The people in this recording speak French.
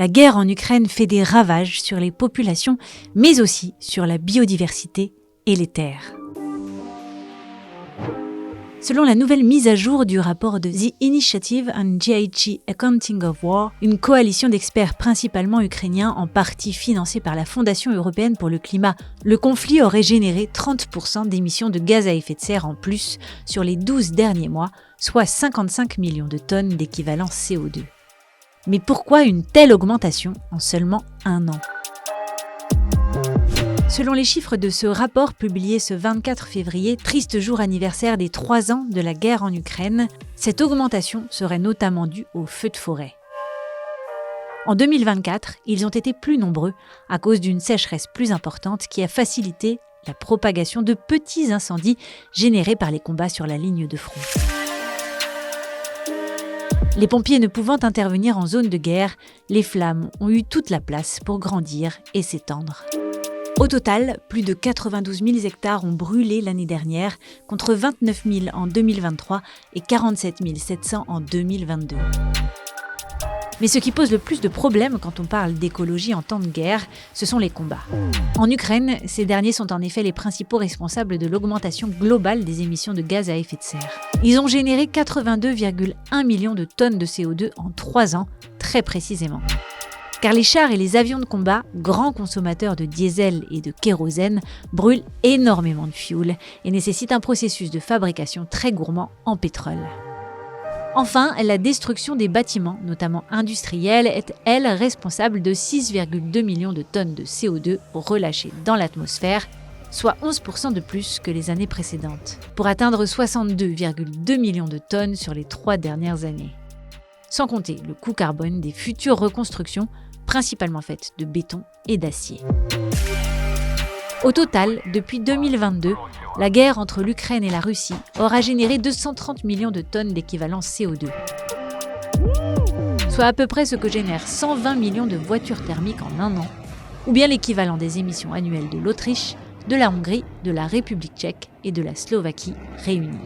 La guerre en Ukraine fait des ravages sur les populations, mais aussi sur la biodiversité et les terres. Selon la nouvelle mise à jour du rapport de The Initiative on GHG Accounting of War, une coalition d'experts principalement ukrainiens, en partie financée par la Fondation européenne pour le climat, le conflit aurait généré 30% d'émissions de gaz à effet de serre en plus sur les 12 derniers mois, soit 55 millions de tonnes d'équivalent CO2. Mais pourquoi une telle augmentation en seulement un an ? Selon les chiffres de ce rapport publié ce 24 février, triste jour anniversaire des 3 ans de la guerre en Ukraine, cette augmentation serait notamment due aux feux de forêt. En 2024, ils ont été plus nombreux à cause d'une sécheresse plus importante qui a facilité la propagation de petits incendies générés par les combats sur la ligne de front. Les pompiers ne pouvant intervenir en zone de guerre, les flammes ont eu toute la place pour grandir et s'étendre. Au total, plus de 92 000 hectares ont brûlé l'année dernière, contre 29 000 en 2023 et 47 700 en 2022. Mais ce qui pose le plus de problèmes quand on parle d'écologie en temps de guerre, ce sont les combats. En Ukraine, ces derniers sont en effet les principaux responsables de l'augmentation globale des émissions de gaz à effet de serre. Ils ont généré 82,1 millions de tonnes de CO2 en 3 ans, très précisément. Car les chars et les avions de combat, grands consommateurs de diesel et de kérosène, brûlent énormément de fioul et nécessitent un processus de fabrication très gourmand en pétrole. Enfin, la destruction des bâtiments, notamment industriels, est, elle, responsable de 6,2 millions de tonnes de CO2 relâchées dans l'atmosphère, soit 11% de plus que les années précédentes, pour atteindre 62,2 millions de tonnes sur les 3 dernières années. Sans compter le coût carbone des futures reconstructions, principalement faites de béton et d'acier. Au total, depuis 2022, la guerre entre l'Ukraine et la Russie aura généré 230 millions de tonnes d'équivalent CO2. Soit à peu près ce que génèrent 120 millions de voitures thermiques en un an, ou bien l'équivalent des émissions annuelles de l'Autriche, de la Hongrie, de la République tchèque et de la Slovaquie réunies.